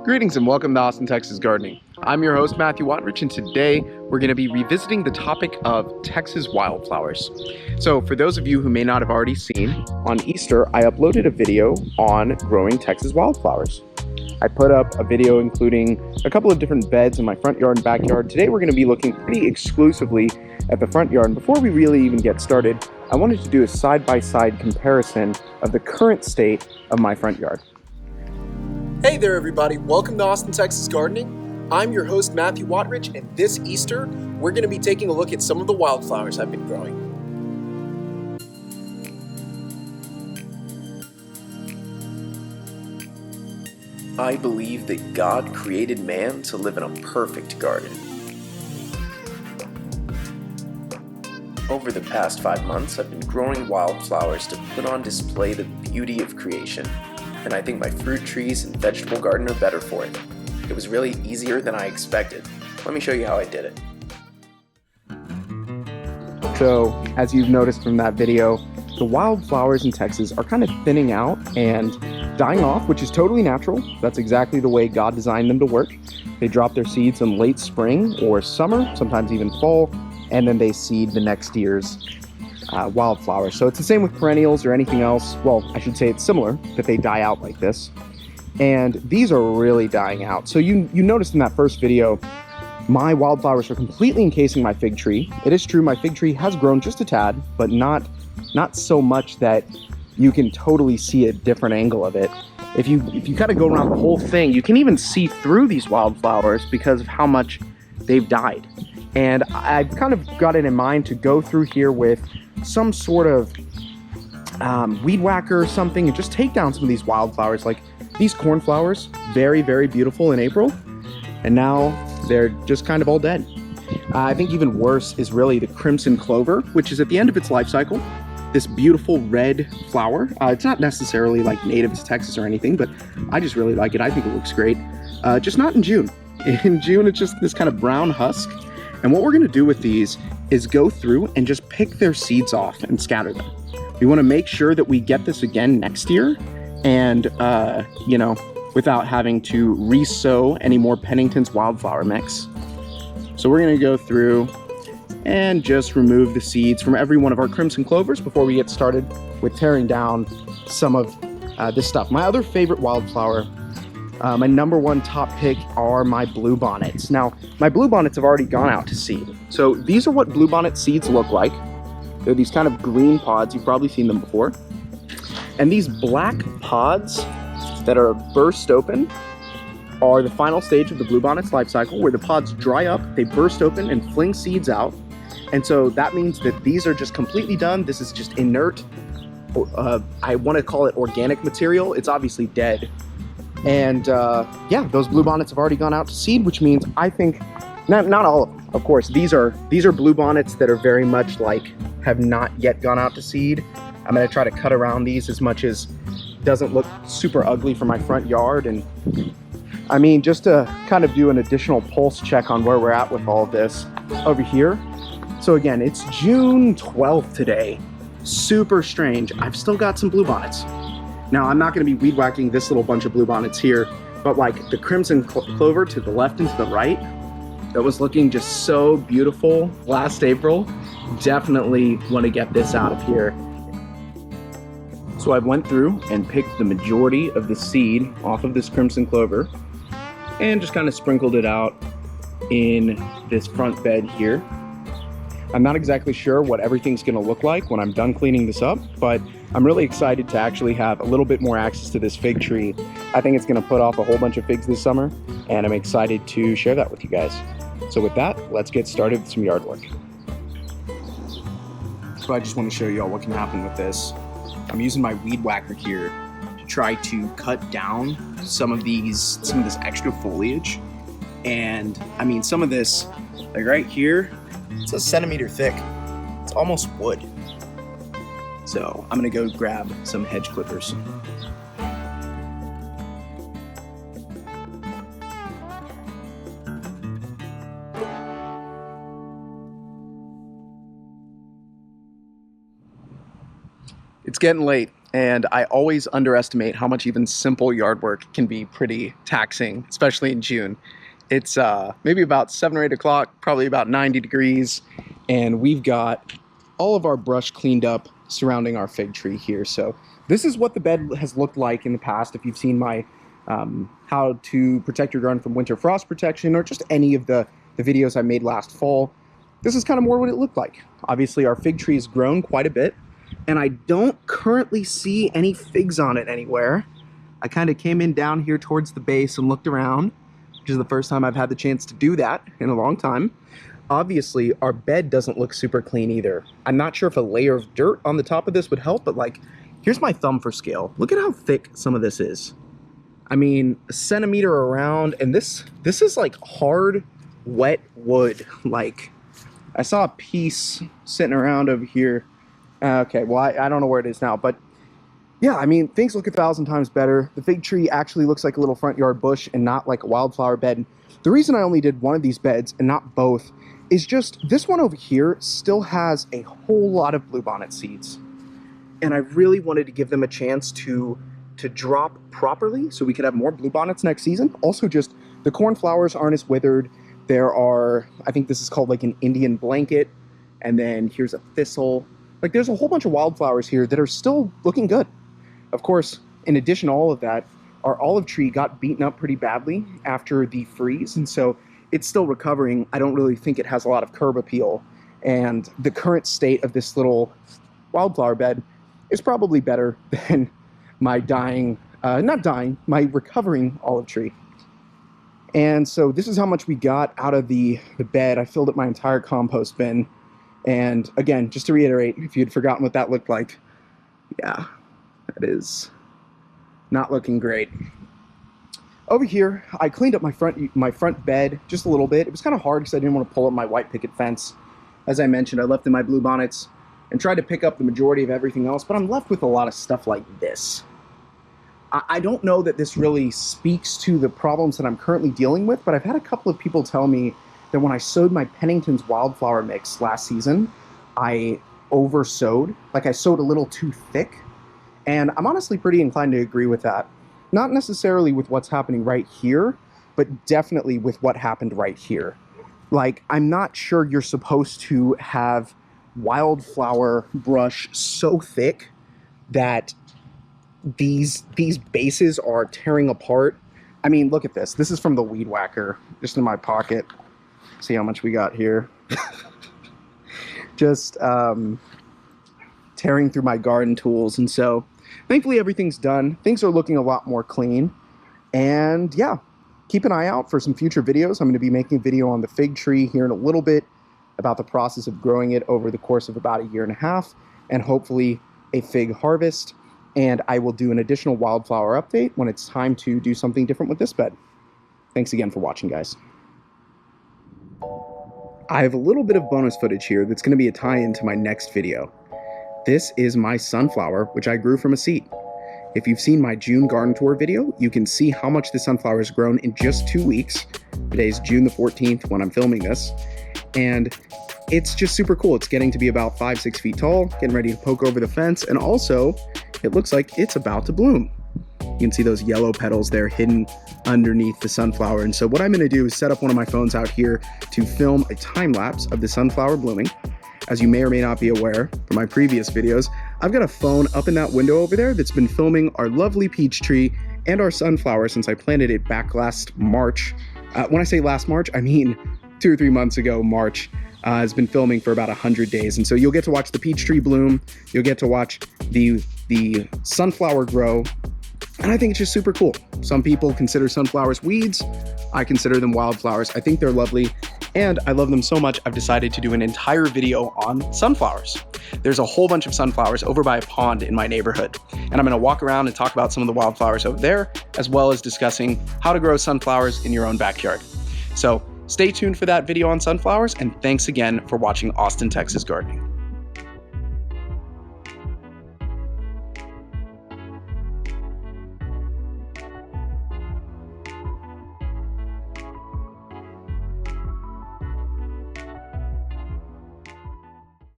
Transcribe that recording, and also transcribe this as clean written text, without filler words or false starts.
Greetings and welcome to Austin, Texas Gardening. I'm your host, Matthew Watrich, and today we're going to be revisiting the topic of Texas wildflowers. So for those of you who may not have already seen, on Easter I uploaded a video on growing Texas wildflowers. I put up a video including a couple of different beds in my front yard and backyard. Today we're going to be looking pretty exclusively at the front yard. And before we really even get started, I wanted to do a side-by-side comparison of the current state of my front yard. Hey there everybody, welcome to Austin, Texas Gardening. I'm your host Matthew Watrich, and this Easter we're going to be taking a look at some of the wildflowers I've been growing. I believe that God created man to live in a perfect garden. Over the past 5 months, I've been growing wildflowers to put on display the beauty of creation. And I think my fruit trees and vegetable garden are better for it. It was really easier than I expected. Let me show you how I did it. So, as you've noticed from that video, the wildflowers in Texas are kind of thinning out and dying off, which is totally natural. That's exactly the way God designed them to work. They drop their seeds in late spring or summer, sometimes even fall, and then they seed the next year's wildflowers. So it's the same with perennials or anything else. Well, I should say it's similar, that they die out like this. And these are really dying out. So you noticed in that first video, my wildflowers are completely encasing my fig tree. It is true, my fig tree has grown just a tad, but not so much that you can totally see a different angle of it. If you kind of go around the whole thing, you can even see through these wildflowers because of how much they've died. And I've kind of got it in mind to go through here with some sort of weed whacker or something and just take down some of these wildflowers. Like these cornflowers, very, very beautiful in April, and now they're just kind of all dead. I think even worse is really the crimson clover, which is at the end of its life cycle. This beautiful red flower. It's not necessarily like native to Texas or anything, but I just really like it. I think it looks great. Just not in June. In June, it's just this kind of brown husk. And what we're going to do with these is go through and just pick their seeds off and scatter them. We want to make sure that we get this again next year and, without having to re-sow any more Pennington's wildflower mix. So we're going to go through and just remove the seeds from every one of our crimson clovers before we get started with tearing down some of this stuff. My other favorite wildflower, my number one top pick, are my bluebonnets. Now, my bluebonnets have already gone out to seed. So these are what bluebonnet seeds look like. They're these kind of green pods. You've probably seen them before. And these black pods that are burst open are the final stage of the bluebonnet's life cycle, where the pods dry up, they burst open and fling seeds out. And so that means that these are just completely done. This is just inert. I want to call it organic material. It's obviously dead. And those bluebonnets have already gone out to seed, which means I think, not all of them, of course. These are bluebonnets that are very much like have not yet gone out to seed. I'm going to try to cut around these as much as doesn't look super ugly for my front yard. And I mean, just to kind of do an additional pulse check on where we're at with all of this over here. So again, it's June 12th today. Super strange. I've still got some bluebonnets. Now, I'm not going to be weed whacking this little bunch of bluebonnets here, but like the crimson clover to the left and to the right, that was looking just so beautiful last April. Definitely want to get this out of here. So I went through and picked the majority of the seed off of this crimson clover and just kind of sprinkled it out in this front bed here. I'm not exactly sure what everything's going to look like when I'm done cleaning this up, but I'm really excited to actually have a little bit more access to this fig tree. I think it's going to put off a whole bunch of figs this summer, and I'm excited to share that with you guys. So with that, let's get started with some yard work. So I just want to show you all what can happen with this. I'm using my weed whacker here to try to cut down some of this extra foliage. And I mean, some of this, like right here, it's a centimeter thick. It's almost wood. So I'm gonna go grab some hedge clippers. It's getting late. And I always underestimate how much even simple yard work can be pretty taxing, especially in June. It's maybe about 7 or 8 o'clock, probably about 90 degrees, and we've got all of our brush cleaned up surrounding our fig tree here. So this is what the bed has looked like in the past. If you've seen my how to protect your garden from winter frost protection, or just any of the videos I made last fall, this is kind of more what it looked like. Obviously our fig tree has grown quite a bit, and I don't currently see any figs on it anywhere. I kind of came in down here towards the base and looked around, which is the first time I've had the chance to do that in a long time. Obviously, our bed doesn't look super clean either. I'm not sure if a layer of dirt on the top of this would help, but like, here's my thumb for scale. Look at how thick some of this is. I mean, a centimeter around, and this is like hard, wet wood. Like, I saw a piece sitting around over here. Okay, well, I don't know where it is now, but yeah, I mean, things look 1,000 times better. The fig tree actually looks like a little front yard bush and not like a wildflower bed. The reason I only did one of these beds and not both is just this one over here still has a whole lot of bluebonnet seeds. And I really wanted to give them a chance to drop properly so we could have more bluebonnets next season. Also, just the cornflowers aren't as withered. There are, I think this is called like an Indian blanket, and then here's a thistle. Like, there's a whole bunch of wildflowers here that are still looking good. Of course, in addition to all of that, our olive tree got beaten up pretty badly after the freeze, and so it's still recovering. I don't really think it has a lot of curb appeal, and the current state of this little wildflower bed is probably better than my my recovering olive tree. And so this is how much we got out of the bed. I filled up my entire compost bin. And again, just to reiterate, if you'd forgotten what that looked like, yeah, that is not looking great. Over here, I cleaned up my front bed just a little bit. It was kind of hard because I didn't want to pull up my white picket fence. As I mentioned, I left in my bluebonnets and tried to pick up the majority of everything else, but I'm left with a lot of stuff like this. I don't know that this really speaks to the problems that I'm currently dealing with, but I've had a couple of people tell me that when I sowed my Pennington's wildflower mix last season, I over-sowed. Like, I sowed a little too thick, and I'm honestly pretty inclined to agree with that. Not necessarily with what's happening right here, but definitely with what happened right here. Like, I'm not sure you're supposed to have wildflower brush so thick that these bases are tearing apart. I mean, look at this. This is from the weed whacker, just in my pocket. See how much we got here. Just tearing through my garden tools. And so thankfully everything's done. Things are looking a lot more clean. And yeah, keep an eye out for some future videos. I'm going to be making a video on the fig tree here in a little bit about the process of growing it over the course of about 1.5 years, and hopefully a fig harvest. And I will do an additional wildflower update when it's time to do something different with this bed. Thanks again for watching, guys. I have a little bit of bonus footage here that's going to be a tie-in to my next video. This is my sunflower, which I grew from a seed. If you've seen my June garden tour video, you can see how much the sunflower has grown in just 2 weeks. Today's June the 14th when I'm filming this. And it's just super cool. It's getting to be about 5-6 feet tall, getting ready to poke over the fence, and also it looks like it's about to bloom. You can see those yellow petals there hidden underneath the sunflower. And so what I'm going to do is set up one of my phones out here to film a time lapse of the sunflower blooming. As you may or may not be aware from my previous videos, I've got a phone up in that window over there that's been filming our lovely peach tree and our sunflower since I planted it back last March. When I say last March, I mean 2 or 3 months ago, March. Has been filming for about 100 days. And so you'll get to watch the peach tree bloom. You'll get to watch the sunflower grow. And I think it's just super cool. Some people consider sunflowers weeds. I consider them wildflowers. I think they're lovely, and I love them so much I've decided to do an entire video on sunflowers. There's a whole bunch of sunflowers over by a pond in my neighborhood, and I'm going to walk around and talk about some of the wildflowers over there, as well as discussing how to grow sunflowers in your own backyard. So stay tuned for that video on sunflowers, and thanks again for watching Austin, Texas Gardening.